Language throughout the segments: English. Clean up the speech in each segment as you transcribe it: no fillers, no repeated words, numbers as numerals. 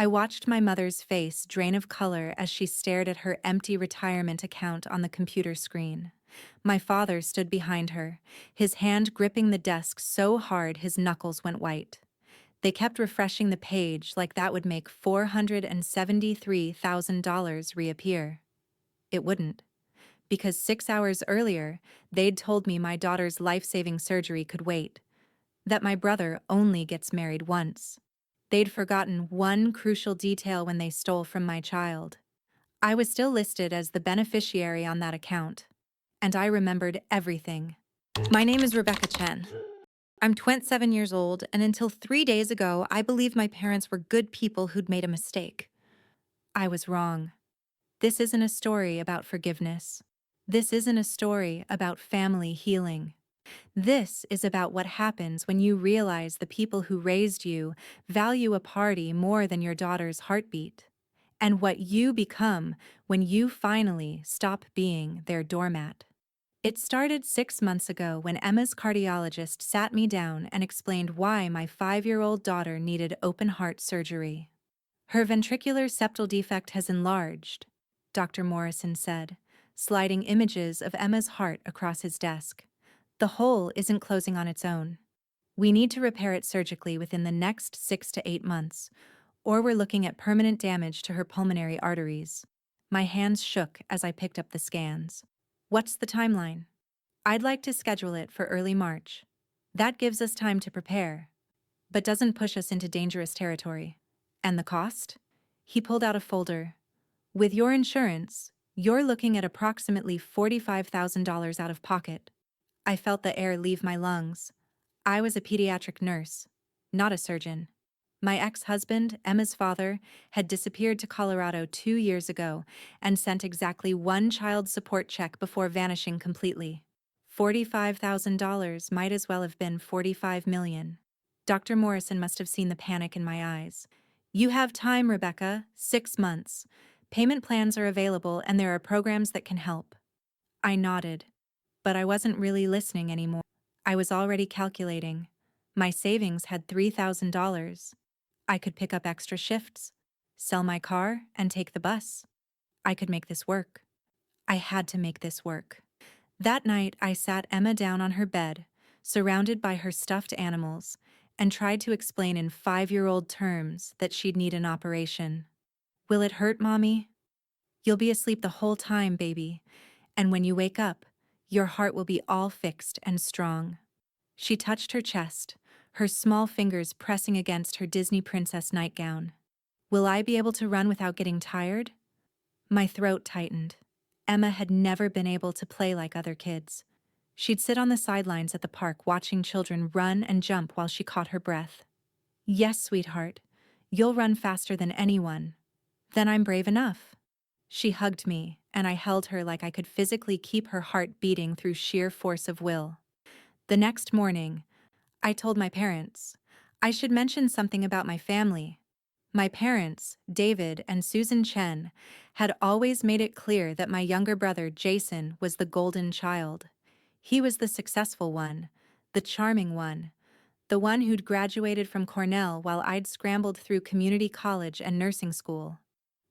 I watched my mother's face drain of color as she stared at her empty retirement account on the computer screen. My father stood behind her, his hand gripping the desk so hard his knuckles went white. They kept refreshing the page like that would make $473,000 reappear. It wouldn't, because 6 hours earlier, they'd told me my daughter's life-saving surgery could wait, that my brother only gets married once. They'd forgotten one crucial detail when they stole from my child. I was still listed as the beneficiary on that account, and I remembered everything. My name is Rebecca Chen. I'm 27 years old, and until 3 days ago, I believed my parents were good people who'd made a mistake. I was wrong. This isn't a story about forgiveness. This isn't a story about family healing. This is about what happens when you realize the people who raised you value a party more than your daughter's heartbeat, and what you become when you finally stop being their doormat. It started 6 months ago when Emma's cardiologist sat me down and explained why my 5-year-old daughter needed open-heart surgery. Her ventricular septal defect has enlarged, Dr. Morrison said, sliding images of Emma's heart across his desk. The hole isn't closing on its own. We need to repair it surgically within the next 6 to 8 months, or we're looking at permanent damage to her pulmonary arteries. My hands shook as I picked up the scans. What's the timeline? I'd like to schedule it for early March. That gives us time to prepare, but doesn't push us into dangerous territory. And the cost? He pulled out a folder. With your insurance, you're looking at approximately $45,000 out of pocket. I felt the air leave my lungs. I was a pediatric nurse, not a surgeon. My ex-husband, Emma's father, had disappeared to Colorado 2 years ago and sent exactly one child support check before vanishing completely. $45,000 might as well have been $45 million. Dr. Morrison must have seen the panic in my eyes. You have time, Rebecca, 6 months. Payment plans are available and there are programs that can help. I nodded, but I wasn't really listening anymore. I was already calculating. My savings had $3,000. I could pick up extra shifts, sell my car, and take the bus. I could make this work. I had to make this work. That night, I sat Emma down on her bed, surrounded by her stuffed animals, and tried to explain in 5-year-old terms that she'd need an operation. Will it hurt, Mommy? You'll be asleep the whole time, baby, and when you wake up, your heart will be all fixed and strong. She touched her chest, her small fingers pressing against her Disney princess nightgown. Will I be able to run without getting tired? My throat tightened. Emma had never been able to play like other kids. She'd sit on the sidelines at the park watching children run and jump while she caught her breath. Yes, sweetheart, you'll run faster than anyone. Then I'm brave enough. She hugged me, and I held her like I could physically keep her heart beating through sheer force of will. The next morning, I told my parents. I should mention something about my family. My parents, David and Susan Chen, had always made it clear that my younger brother, Jason, was the golden child. He was the successful one, the charming one, the one who'd graduated from Cornell while I'd scrambled through community college and nursing school.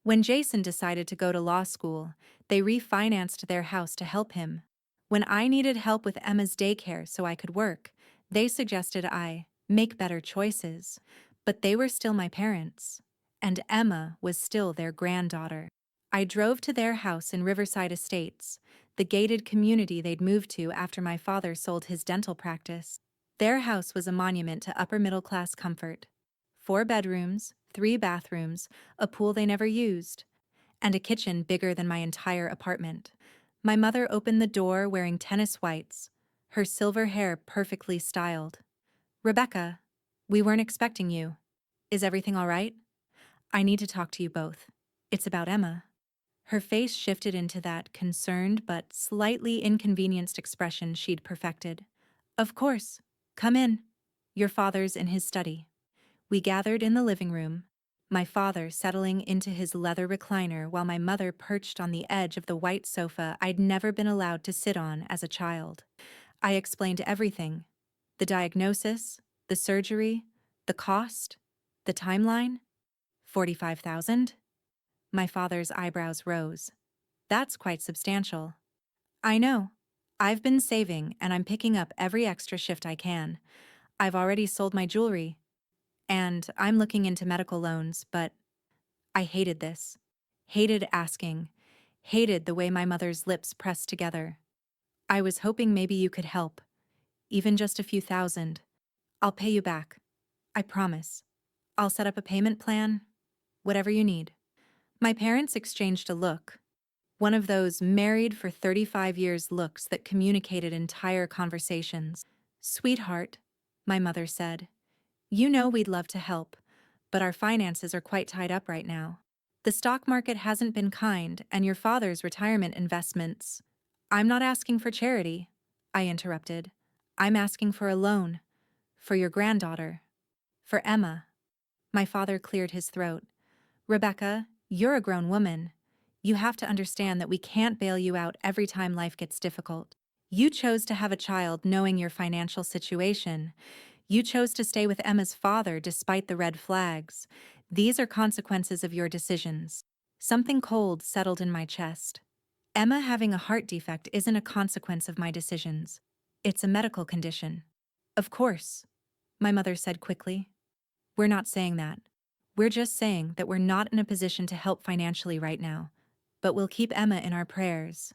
When Jason decided to go to law school, they refinanced their house to help him. When I needed help with Emma's daycare so I could work, they suggested I make better choices. But they were still my parents, and Emma was still their granddaughter. I drove to their house in Riverside Estates, the gated community they'd moved to after my father sold his dental practice. Their house was a monument to upper-middle-class comfort. 4 bedrooms, 3 bathrooms, a pool they never used, and a kitchen bigger than my entire apartment. My mother opened the door wearing tennis whites, her silver hair perfectly styled. Rebecca, we weren't expecting you. Is everything all right? I need to talk to you both. It's about Emma. Her face shifted into that concerned but slightly inconvenienced expression she'd perfected. Of course. Come in. Your father's in his study. We gathered in the living room, my father settling into his leather recliner while my mother perched on the edge of the white sofa I'd never been allowed to sit on as a child. I explained everything. The diagnosis, the surgery, the cost, the timeline. 45,000? My father's eyebrows rose. That's quite substantial. I know. I've been saving and I'm picking up every extra shift I can. I've already sold my jewelry. And I'm looking into medical loans, but I hated this. Hated asking. Hated the way my mother's lips pressed together. I was hoping maybe you could help. Even just a few thousand. I'll pay you back. I promise. I'll set up a payment plan. Whatever you need. My parents exchanged a look. One of those married for 35 years looks that communicated entire conversations. Sweetheart, my mother said, you know we'd love to help, but our finances are quite tied up right now. The stock market hasn't been kind, and your father's retirement investments. I'm not asking for charity, I interrupted. I'm asking for a loan. For your granddaughter. For Emma. My father cleared his throat. Rebecca, you're a grown woman. You have to understand that we can't bail you out every time life gets difficult. You chose to have a child knowing your financial situation. You chose to stay with Emma's father despite the red flags. These are consequences of your decisions. Something cold settled in my chest. Emma having a heart defect isn't a consequence of my decisions. It's a medical condition. Of course, my mother said quickly. We're not saying that. We're just saying that we're not in a position to help financially right now. But we'll keep Emma in our prayers.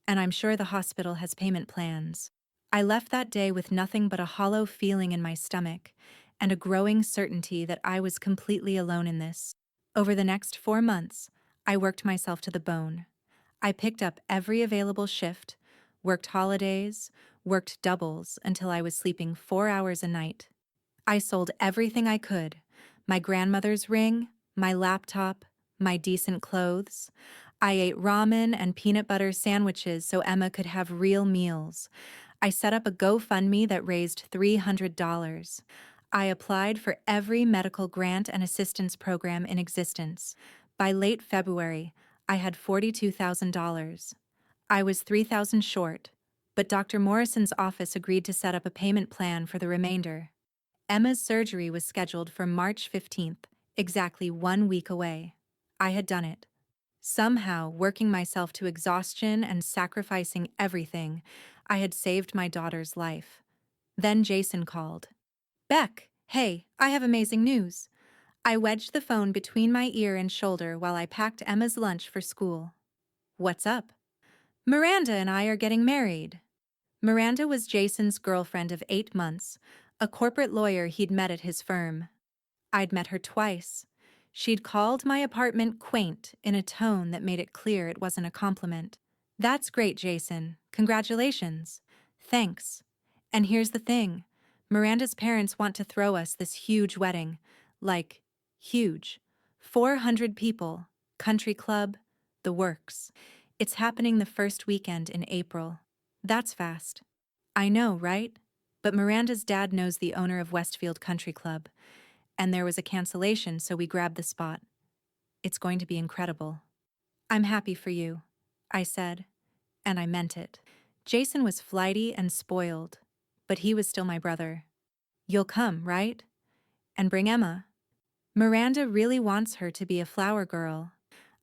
And I'm sure the hospital has payment plans. I left that day with nothing but a hollow feeling in my stomach and a growing certainty that I was completely alone in this. Over the next 4 months, I worked myself to the bone. I picked up every available shift, worked holidays, worked doubles until I was sleeping 4 hours a night. I sold everything I could. My grandmother's ring, my laptop, my decent clothes. I ate ramen and peanut butter sandwiches so Emma could have real meals. I set up a GoFundMe that raised $300. I applied for every medical grant and assistance program in existence. By late February, I had $42,000. I was $3,000 short, but Dr. Morrison's office agreed to set up a payment plan for the remainder. Emma's surgery was scheduled for March 15th, exactly 1 week away. I had done it. Somehow, working myself to exhaustion and sacrificing everything, I had saved my daughter's life. Then Jason called. Beck, hey, I have amazing news. I wedged the phone between my ear and shoulder while I packed Emma's lunch for school. What's up? Miranda and I are getting married. Miranda was Jason's girlfriend of 8 months, a corporate lawyer he'd met at his firm. I'd met her twice. She'd called my apartment quaint in a tone that made it clear it wasn't a compliment. That's great, Jason. Congratulations. Thanks. And here's the thing. Miranda's parents want to throw us this huge wedding. Like, huge. 400 people, country club, the works. It's happening the first weekend in April. That's fast. I know, right? But Miranda's dad knows the owner of Westfield Country Club, and there was a cancellation, so we grabbed the spot. It's going to be incredible. I'm happy for you, I said, and I meant it. Jason was flighty and spoiled, but he was still my brother. You'll come, right? And bring Emma. Miranda really wants her to be a flower girl.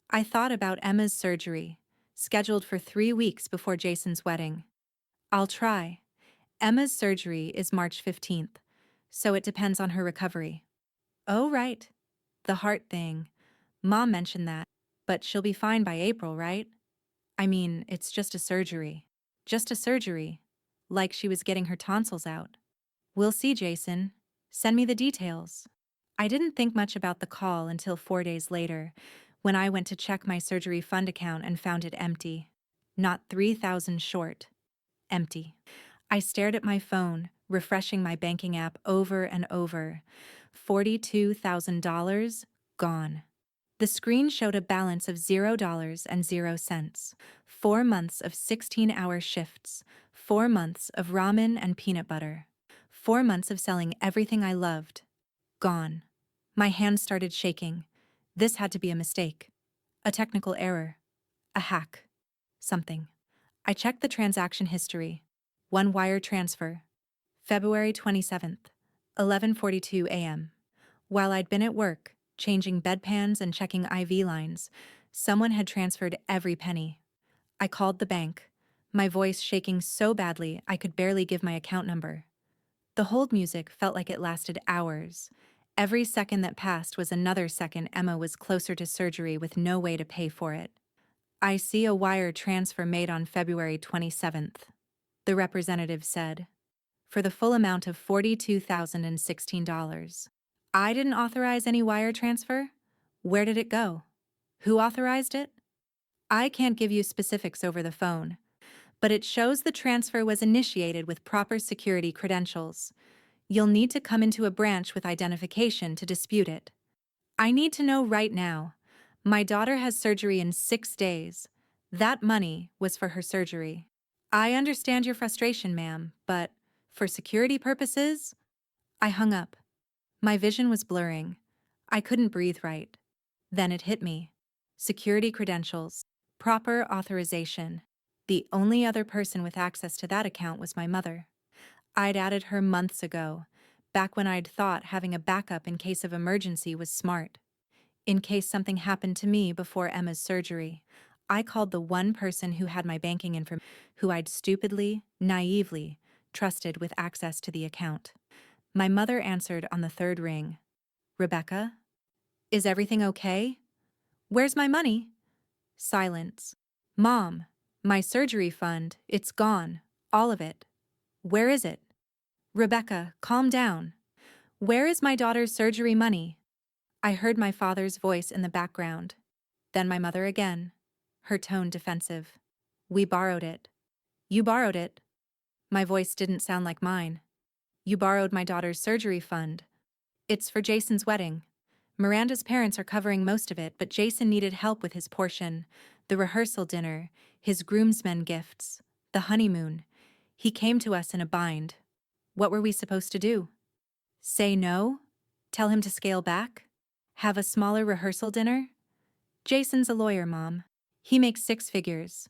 I thought about Emma's surgery, scheduled for 3 weeks before Jason's wedding. I'll try. Emma's surgery is March 15th, so it depends on her recovery. Oh, right. The heart thing. Mom mentioned that, but she'll be fine by April, right? I mean, it's just a surgery. Just a surgery. Like she was getting her tonsils out. We'll see, Jason. Send me the details. I didn't think much about the call until 4 days later, when I went to check my surgery fund account and found it empty. Not 3,000 short. Empty. I stared at my phone, refreshing my banking app over and over. $42,000 gone. The screen showed a balance of $0.00. 4 months of 16-hour shifts. 4 months of ramen and peanut butter. 4 months of selling everything I loved. Gone. My hands started shaking. This had to be a mistake. A technical error. A hack. Something. I checked the transaction history. 1 wire transfer. February 27th, 11:42 a.m. While I'd been at work, changing bedpans and checking IV lines. Someone had transferred every penny. I called the bank, my voice shaking so badly I could barely give my account number. The hold music felt like it lasted hours. Every second that passed was another second Emma was closer to surgery with no way to pay for it. I see a wire transfer made on February 27th, the representative said, for the full amount of $42,016. I didn't authorize any wire transfer? Where did it go? Who authorized it? I can't give you specifics over the phone, but it shows the transfer was initiated with proper security credentials. You'll need to come into a branch with identification to dispute it. I need to know right now. My daughter has surgery in 6 days. That money was for her surgery. I understand your frustration, ma'am, but for security purposes? I hung up. My vision was blurring. I couldn't breathe right. Then it hit me. Security credentials. Proper authorization. The only other person with access to that account was my mother. I'd added her months ago, back when I'd thought having a backup in case of emergency was smart. In case something happened to me before Emma's surgery, I called the one person who had my banking information, who I'd stupidly, naively, trusted with access to the account. My mother answered on the third ring. Rebecca? Is everything okay? Where's my money? Silence. Mom, my surgery fund, it's gone. All of it. Where is it? Rebecca, calm down. Where is my daughter's surgery money? I heard my father's voice in the background. Then my mother again, her tone defensive. We borrowed it. You borrowed it. My voice didn't sound like mine. You borrowed my daughter's surgery fund. It's for Jason's wedding. Miranda's parents are covering most of it, but Jason needed help with his portion. The rehearsal dinner, his groomsmen gifts, the honeymoon. He came to us in a bind. What were we supposed to do? Say no? Tell him to scale back? Have a smaller rehearsal dinner? Jason's a lawyer, Mom. He makes 6 figures.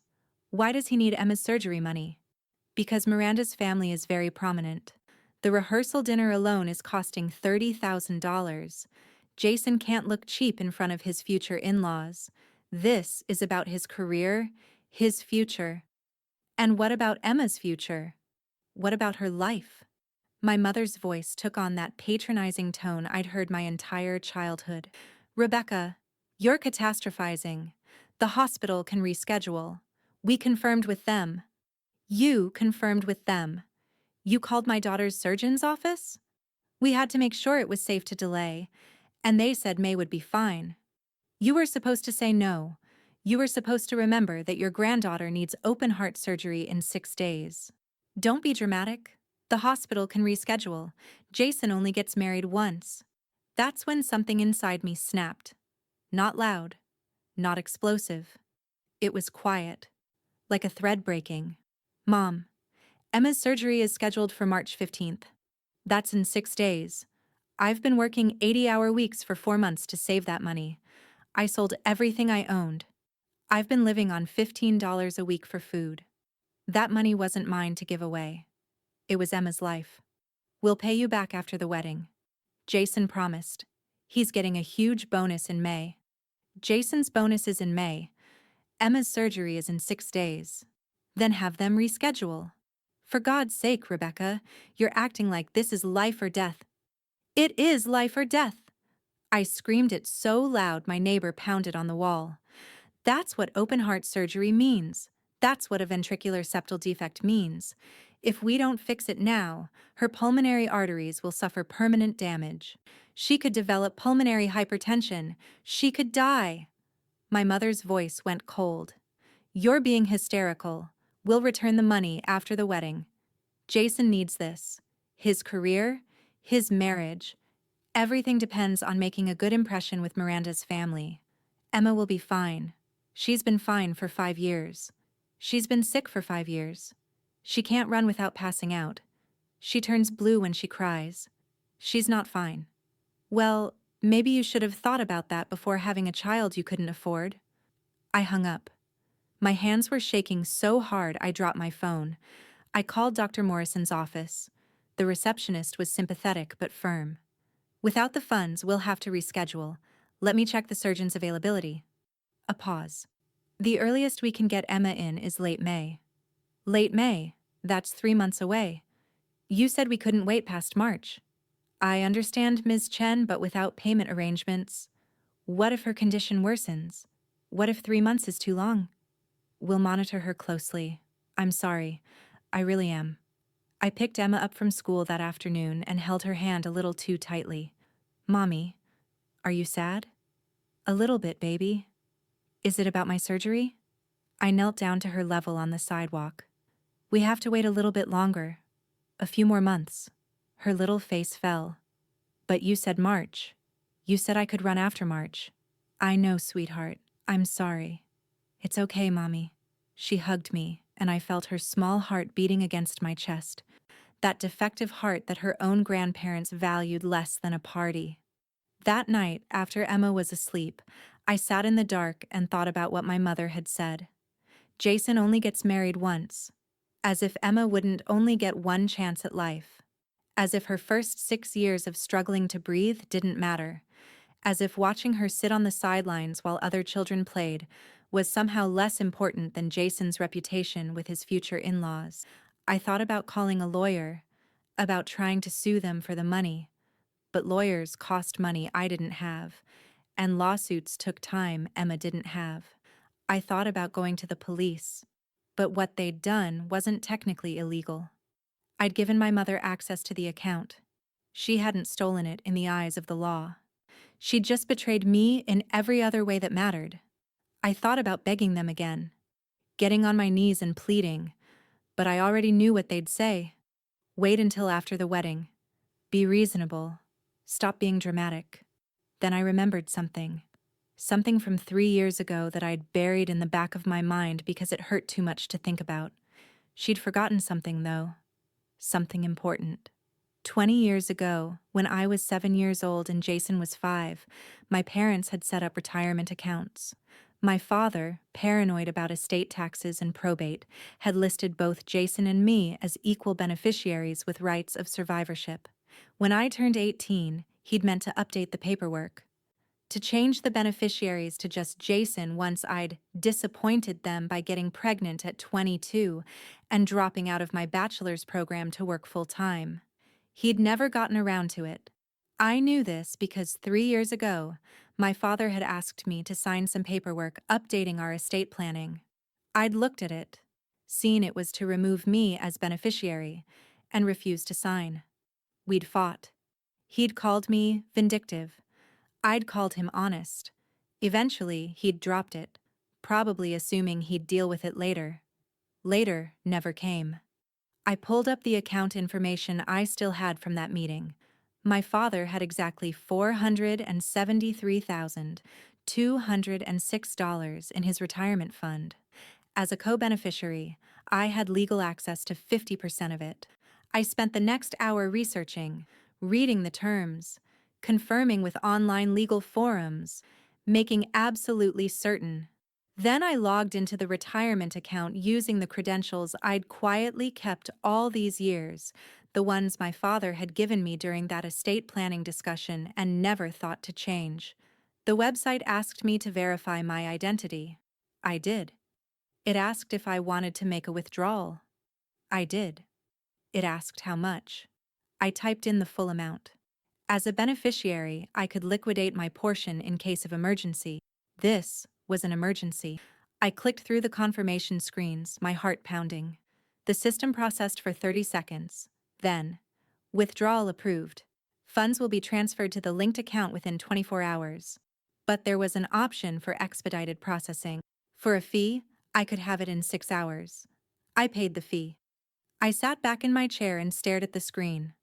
Why does he need Emma's surgery money? Because Miranda's family is very prominent. The rehearsal dinner alone is costing $30,000. Jason can't look cheap in front of his future in-laws. This is about his career, his future. And what about Emma's future? What about her life? My mother's voice took on that patronizing tone I'd heard my entire childhood. Rebecca, you're catastrophizing. The hospital can reschedule. We confirmed with them. You confirmed with them. You called my daughter's surgeon's office? We had to make sure it was safe to delay, and they said May would be fine. You were supposed to say no. You were supposed to remember that your granddaughter needs open-heart surgery in 6 days. Don't be dramatic. The hospital can reschedule. Jason only gets married once. That's when something inside me snapped. Not loud. Not explosive. It was quiet. Like a thread breaking. Mom, Emma's surgery is scheduled for March 15th. That's in 6 days. I've been working 80-hour weeks for 4 months to save that money. I sold everything I owned. I've been living on $15 a week for food. That money wasn't mine to give away. It was Emma's life. We'll pay you back after the wedding. Jason promised. He's getting a huge bonus in May. Jason's bonus is in May. Emma's surgery is in 6 days. Then have them reschedule. For God's sake, Rebecca, you're acting like this is life or death. It is life or death. I screamed it so loud my neighbor pounded on the wall. That's what open-heart surgery means. That's what a ventricular septal defect means. If we don't fix it now, her pulmonary arteries will suffer permanent damage. She could develop pulmonary hypertension. She could die. My mother's voice went cold. You're being hysterical. We'll return the money after the wedding. Jason needs this. His career, his marriage. Everything depends on making a good impression with Miranda's family. Emma will be fine. She's been fine for 5 years. She's been sick for 5 years. She can't run without passing out. She turns blue when she cries. She's not fine. Well, maybe you should have thought about that before having a child you couldn't afford. I hung up. My hands were shaking so hard I dropped my phone. I called Dr. Morrison's office. The receptionist was sympathetic but firm. Without the funds, we'll have to reschedule. Let me check the surgeon's availability. A pause. The earliest we can get Emma in is late May. Late May? That's 3 months away. You said we couldn't wait past March. I understand, Ms. Chen, but without payment arrangements. What if her condition worsens? What if 3 months is too long? We'll monitor her closely. I'm sorry. I really am. I picked Emma up from school that afternoon and held her hand a little too tightly. Mommy, are you sad? A little bit, baby. Is it about my surgery? I knelt down to her level on the sidewalk. We have to wait a little bit longer. A few more months. Her little face fell. But you said March. You said I could run after March. I know, sweetheart. I'm sorry. It's okay, Mommy. She hugged me, and I felt her small heart beating against my chest. That defective heart that her own grandparents valued less than a party. That night, after Emma was asleep, I sat in the dark and thought about what my mother had said. Jason only gets married once. As if Emma wouldn't only get one chance at life. As if her first 6 years of struggling to breathe didn't matter. As if watching her sit on the sidelines while other children played was somehow less important than Jason's reputation with his future in-laws. I thought about calling a lawyer, about trying to sue them for the money. But lawyers cost money I didn't have, and lawsuits took time Emma didn't have. I thought about going to the police, but what they'd done wasn't technically illegal. I'd given my mother access to the account. She hadn't stolen it in the eyes of the law. She'd just betrayed me in every other way that mattered. I thought about begging them again, getting on my knees and pleading, but I already knew what they'd say. Wait until after the wedding. Be reasonable. Stop being dramatic. Then I remembered something. Something from 3 years ago that I'd buried in the back of my mind because it hurt too much to think about. She'd forgotten something, though. Something important. 20 years ago, when I was 7 years old and Jason was 5, my parents had set up retirement accounts. My father, paranoid about estate taxes and probate, had listed both Jason and me as equal beneficiaries with rights of survivorship. When I turned 18, he'd meant to update the paperwork. To change the beneficiaries to just Jason once I'd disappointed them by getting pregnant at 22 and dropping out of my bachelor's program to work full-time. He'd never gotten around to it. I knew this because 3 years ago, my father had asked me to sign some paperwork updating our estate planning. I'd looked at it, seen it was to remove me as beneficiary, and refused to sign. We'd fought. He'd called me vindictive. I'd called him honest. Eventually, he'd dropped it, probably assuming he'd deal with it later. Later never came. I pulled up the account information I still had from that meeting. My father had exactly $473,206 in his retirement fund. As a co-beneficiary, I had legal access to 50% of it. I spent the next hour researching, reading the terms, confirming with online legal forums, making absolutely certain. Then I logged into the retirement account using the credentials I'd quietly kept all these years, the ones my father had given me during that estate planning discussion and never thought to change. The website asked me to verify my identity. I did. It asked if I wanted to make a withdrawal. I did. It asked how much. I typed in the full amount. As a beneficiary, I could liquidate my portion in case of emergency. This was an emergency. I clicked through the confirmation screens, my heart pounding. The system processed for 30 seconds. Then, withdrawal approved. Funds will be transferred to the linked account within 24 hours. But there was an option for expedited processing. For a fee, I could have it in 6 hours. I paid the fee. I sat back in my chair and stared at the screen.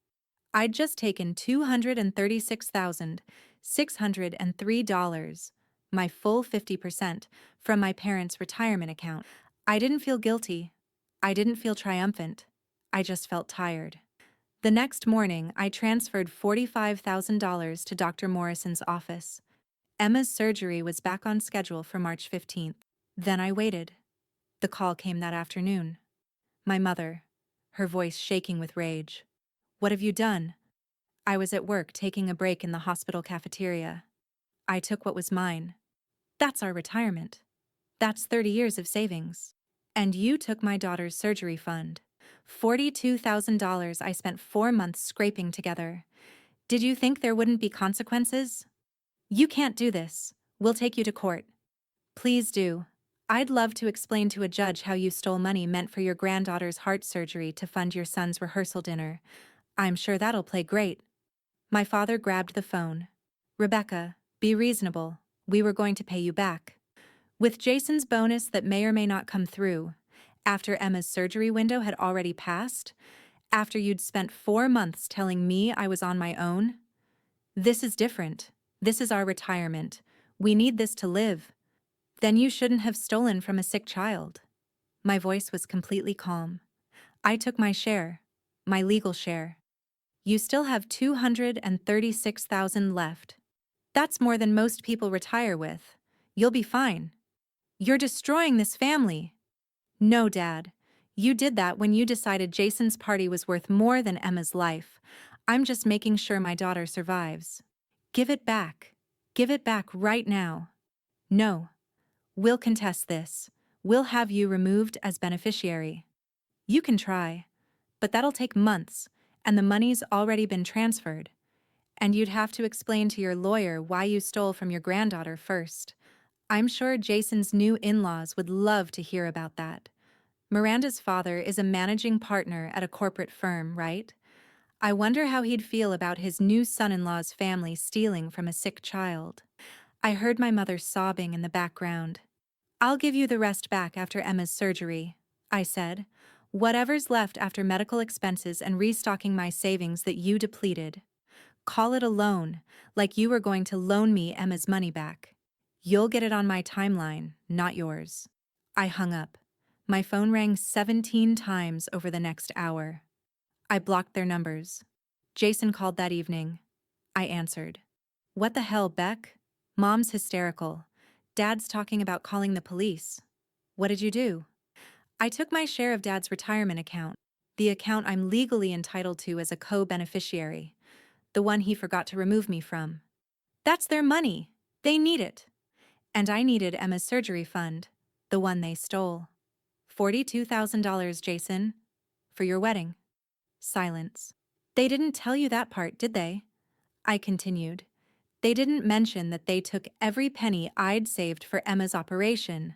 I'd just taken $236,603, my full 50%, from my parents' retirement account. I didn't feel guilty. I didn't feel triumphant. I just felt tired. The next morning, I transferred $45,000 to Dr. Morrison's office. Emma's surgery was back on schedule for March 15th. Then I waited. The call came that afternoon. My mother, her voice shaking with rage. "What have you done?" I was at work taking a break in the hospital cafeteria. I took what was mine. That's our retirement. That's 30 years of savings. And you took my daughter's surgery fund. $42,000 I spent 4 months scraping together. Did you think there wouldn't be consequences? You can't do this. We'll take you to court. Please do. I'd love to explain to a judge how you stole money meant for your granddaughter's heart surgery to fund your son's rehearsal dinner. I'm sure that'll play great. My father grabbed the phone. Rebecca, be reasonable. We were going to pay you back. With Jason's bonus that may or may not come through, after Emma's surgery window had already passed, after you'd spent 4 months telling me I was on my own. This is different. This is our retirement. We need this to live. Then you shouldn't have stolen from a sick child. My voice was completely calm. I took my share, my legal share. You still have 236,000 left. That's more than most people retire with. You'll be fine. You're destroying this family. No, Dad. You did that when you decided Jason's party was worth more than Emma's life. I'm just making sure my daughter survives. Give it back. Give it back right now. No. We'll contest this. We'll have you removed as beneficiary. You can try, but that'll take months, and the money's already been transferred. And you'd have to explain to your lawyer why you stole from your granddaughter first. I'm sure Jason's new in-laws would love to hear about that. Miranda's father is a managing partner at a corporate firm, right? I wonder how he'd feel about his new son-in-law's family stealing from a sick child. I heard my mother sobbing in the background. I'll give you the rest back after Emma's surgery, I said. Whatever's left after medical expenses and restocking my savings that you depleted. Call it a loan, like you were going to loan me Emma's money back. You'll get it on my timeline, not yours. I hung up. My phone rang 17 times over the next hour. I blocked their numbers. Jason called that evening. I answered. What the hell, Beck? Mom's hysterical. Dad's talking about calling the police. What did you do? I took my share of Dad's retirement account, the account I'm legally entitled to as a co-beneficiary, the one he forgot to remove me from. That's their money. They need it. And I needed Emma's surgery fund, the one they stole. $42,000, Jason, for your wedding. Silence. They didn't tell you that part, did they? I continued. They didn't mention that they took every penny I'd saved for Emma's operation.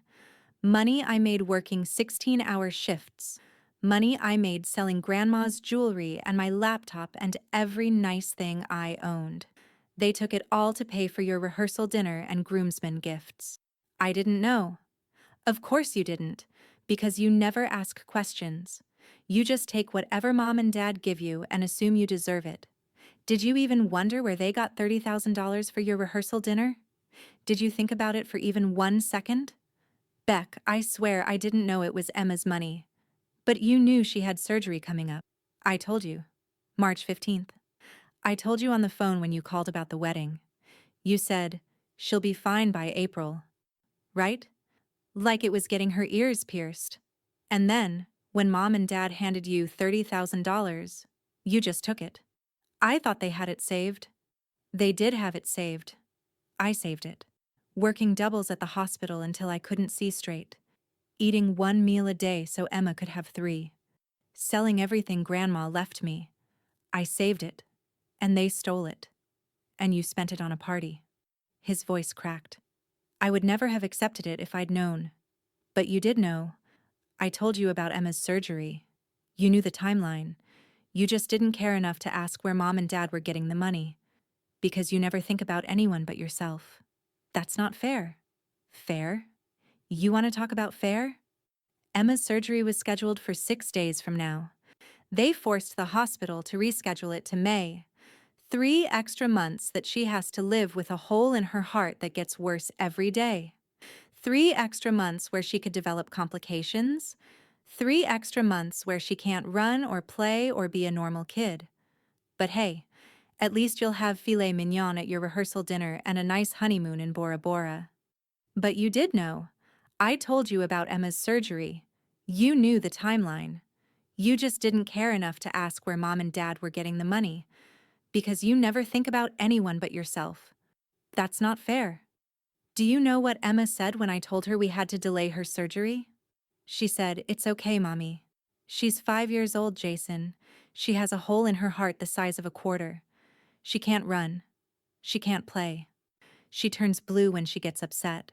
Money I made working 16-hour shifts. Money I made selling Grandma's jewelry and my laptop and every nice thing I owned. They took it all to pay for your rehearsal dinner and groomsmen gifts. I didn't know. Of course you didn't, because you never ask questions. You just take whatever Mom and Dad give you and assume you deserve it. Did you even wonder where they got $30,000 for your rehearsal dinner? Did you think about it for even 1 second? Beck, I swear I didn't know it was Emma's money. But you knew she had surgery coming up. I told you. March 15th. I told you on the phone when you called about the wedding. You said, she'll be fine by April. Right? Like it was getting her ears pierced. And then, when Mom and Dad handed you $30,000, you just took it. I thought they had it saved. They did have it saved. I saved it. Working doubles at the hospital until I couldn't see straight. Eating 1 meal a day so Emma could have 3. Selling everything Grandma left me. I saved it. And they stole it. And you spent it on a party. His voice cracked. I would never have accepted it if I'd known. But you did know. I told you about Emma's surgery. You knew the timeline. You just didn't care enough to ask where Mom and Dad were getting the money. Because you never think about anyone but yourself. That's not fair. Fair? You want to talk about fair? Emma's surgery was scheduled for 6 days from now. They forced the hospital to reschedule it to May. 3 extra months that she has to live with a hole in her heart that gets worse every day. 3 extra months where she could develop complications. 3 extra months where she can't run or play or be a normal kid. But hey, at least you'll have filet mignon at your rehearsal dinner and a nice honeymoon in Bora Bora. But you did know. I told you about Emma's surgery. You knew the timeline. You just didn't care enough to ask where Mom and Dad were getting the money. Because you never think about anyone but yourself. That's not fair. Do you know what Emma said when I told her we had to delay her surgery? She said, "It's okay, Mommy. She's 5 years old, Jason. She has a hole in her heart the size of a quarter. She can't run. She can't play. She turns blue when she gets upset."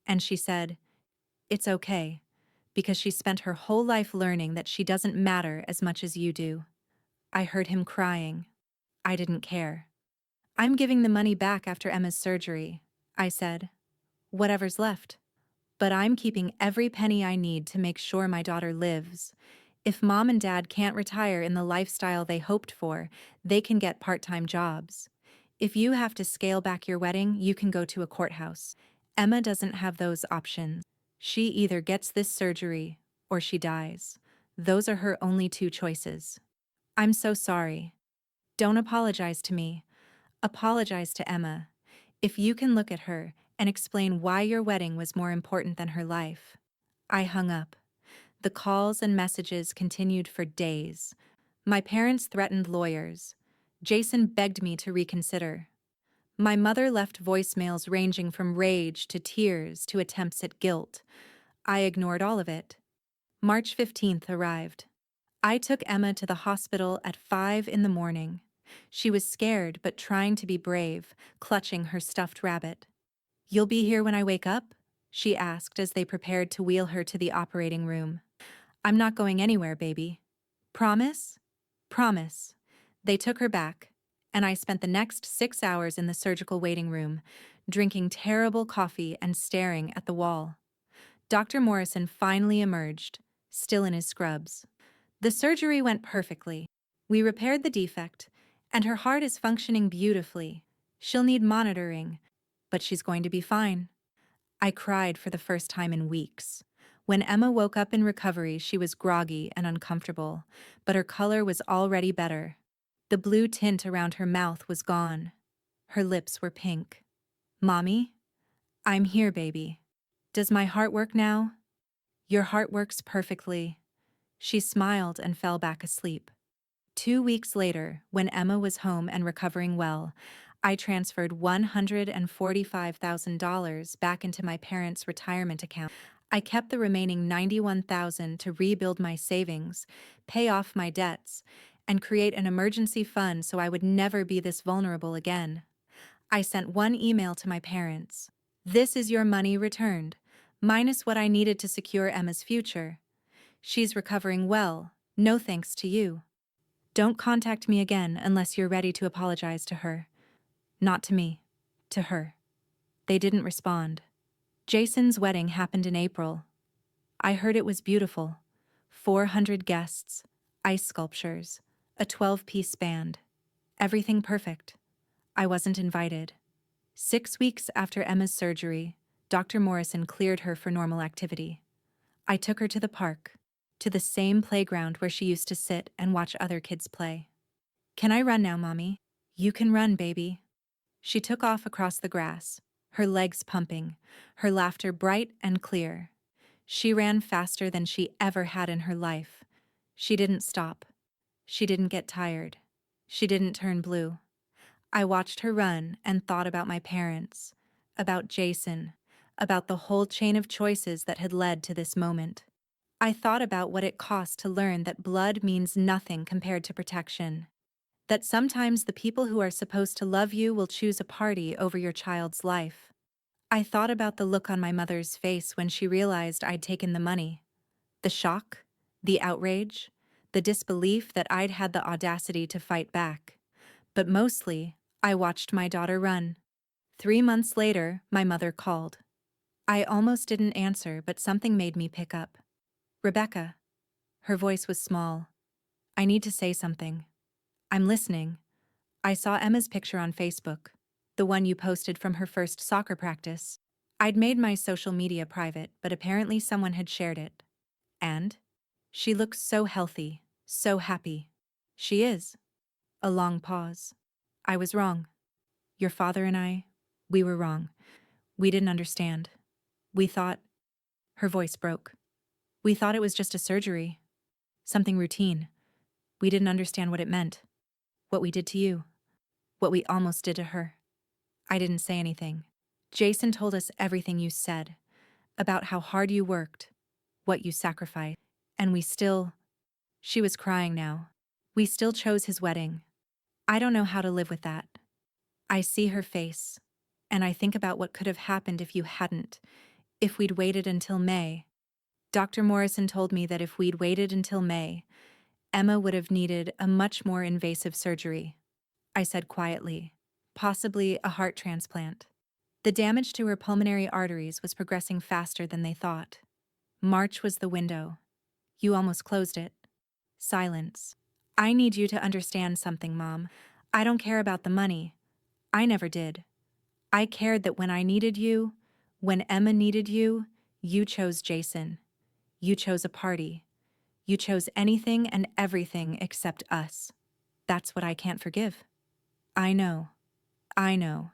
And she said, "It's okay, because she spent her whole life learning that she doesn't matter as much as you do." I heard him crying. I didn't care. "I'm giving the money back after Emma's surgery," I said. "Whatever's left. But I'm keeping every penny I need to make sure my daughter lives. If Mom and Dad can't retire in the lifestyle they hoped for, they can get part-time jobs. If you have to scale back your wedding, you can go to a courthouse. Emma doesn't have those options. She either gets this surgery or she dies. Those are her only two choices. I'm so sorry. Don't apologize to me. Apologize to Emma. If you can look at her and explain why your wedding was more important than her life." I hung up. The calls and messages continued for days. My parents threatened lawyers. Jason begged me to reconsider. My mother left voicemails ranging from rage to tears to attempts at guilt. I ignored all of it. March 15th arrived. I took Emma to the hospital at 5 in the morning. She was scared but trying to be brave, clutching her stuffed rabbit. "You'll be here when I wake up?" she asked as they prepared to wheel her to the operating room. "I'm not going anywhere, baby." "Promise?" "Promise." They took her back, and I spent the next 6 hours in the surgical waiting room, drinking terrible coffee and staring at the wall. Dr. Morrison finally emerged, still in his scrubs. The surgery went perfectly. We repaired the defect, and her heart is functioning beautifully. She'll need monitoring, but she's going to be fine. I cried for the first time in weeks. When Emma woke up in recovery, she was groggy and uncomfortable, but her color was already better. The blue tint around her mouth was gone. Her lips were pink. "Mommy? I'm here, baby. Does my heart work now?" "Your heart works perfectly." She smiled and fell back asleep. 2 weeks later, when Emma was home and recovering well, I transferred $145,000 back into my parents' retirement account. I kept the remaining $91,000 to rebuild my savings, pay off my debts, and create an emergency fund so I would never be this vulnerable again. I sent one email to my parents. "This is your money returned, minus what I needed to secure Emma's future. She's recovering well, no thanks to you. Don't contact me again unless you're ready to apologize to her." Not to me, to her. They didn't respond. Jason's wedding happened in April. I heard it was beautiful. 400 guests, ice sculptures, a 12-piece band. Everything perfect. I wasn't invited. 6 weeks after Emma's surgery, Dr. Morrison cleared her for normal activity. I took her to the park, to the same playground where she used to sit and watch other kids play. "Can I run now, Mommy?" "You can run, baby." She took off across the grass, her legs pumping, her laughter bright and clear. She ran faster than she ever had in her life. She didn't stop. She didn't get tired. She didn't turn blue. I watched her run and thought about my parents, about Jason, about the whole chain of choices that had led to this moment. I thought about what it cost to learn that blood means nothing compared to protection. That sometimes the people who are supposed to love you will choose a party over your child's life. I thought about the look on my mother's face when she realized I'd taken the money. The shock, the outrage, the disbelief that I'd had the audacity to fight back. But mostly, I watched my daughter run. 3 months later, my mother called. I almost didn't answer, but something made me pick up. "Rebecca." Her voice was small. "I need to say something." "I'm listening." "I saw Emma's picture on Facebook, the one you posted from her first soccer practice. I'd made my social media private, but apparently someone had shared it. And? She looks so healthy, so happy." "She is." A long pause. "I was wrong. Your father and we were wrong. We didn't understand. We thought—" Her voice broke. "We thought it was just a surgery. Something routine. We didn't understand what it meant. What we did to you. What we almost did to her." I didn't say anything. Jason told us everything you said, about how hard you worked, what you sacrificed, and we still— She was crying now. We still chose his wedding. I don't know how to live with that. I see her face, and I think about what could have happened if you hadn't, if we'd waited until May. Dr. Morrison told me that if we'd waited until May, Emma would have needed a much more invasive surgery. I said quietly, possibly a heart transplant. The damage to her pulmonary arteries was progressing faster than they thought. March was the window. You almost closed it. Silence. I need you to understand something, Mom. I don't care about the money. I never did. I cared that when I needed you, when Emma needed you, you chose Jason. You chose a party. You chose anything and everything except us. That's what I can't forgive. I know. I know.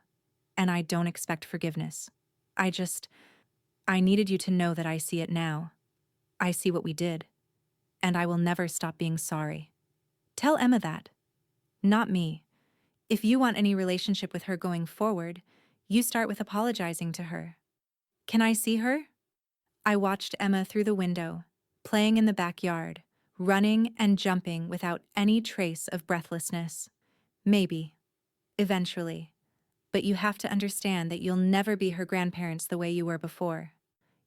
And I don't expect forgiveness. I needed you to know that I see it now. I see what we did. And I will never stop being sorry. Tell Emma that. Not me. If you want any relationship with her going forward, you start with apologizing to her. Can I see her? I watched Emma through the window, playing in the backyard, running and jumping without any trace of breathlessness. Maybe. Eventually. But you have to understand that you'll never be her grandparents the way you were before.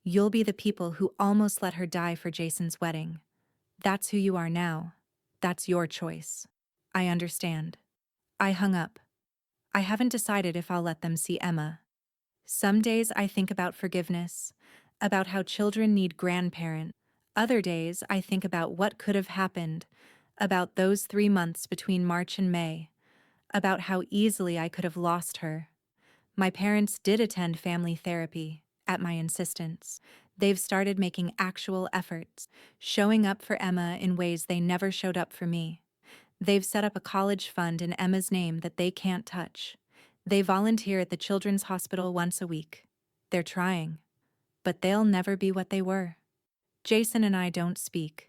You'll be the people who almost let her die for Jason's wedding. That's who you are now. That's your choice. I understand. I hung up. I haven't decided if I'll let them see Emma. Some days I think about forgiveness, about how children need grandparents. Other days I think about what could have happened, about those 3 months between March and May, about how easily I could have lost her. My parents did attend family therapy, at my insistence. They've started making actual efforts, showing up for Emma in ways they never showed up for me. They've set up a college fund in Emma's name that they can't touch. They volunteer at the Children's Hospital once a week. They're trying. But they'll never be what they were. Jason and I don't speak.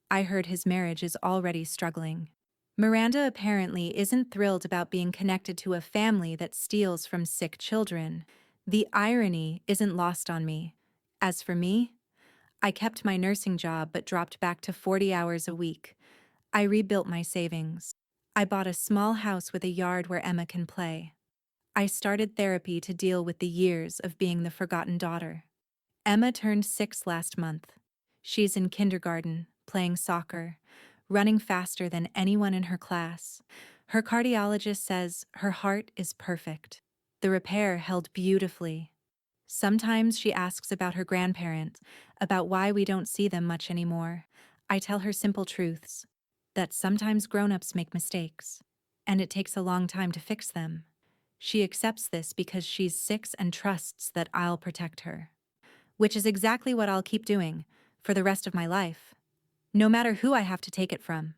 I heard his marriage is already struggling. Miranda apparently isn't thrilled about being connected to a family that steals from sick children. The irony isn't lost on me. As for me, I kept my nursing job but dropped back to 40 hours a week. I rebuilt my savings. I bought a small house with a yard where Emma can play. I started therapy to deal with the years of being the forgotten daughter. Emma turned 6 last month. She's in kindergarten, playing soccer, running faster than anyone in her class. Her cardiologist says her heart is perfect. The repair held beautifully. Sometimes she asks about her grandparents, about why we don't see them much anymore. I tell her simple truths, that sometimes grown-ups make mistakes, and it takes a long time to fix them. She accepts this because she's 6 and trusts that I'll protect her. Which is exactly what I'll keep doing, for the rest of my life. No matter who I have to take it from.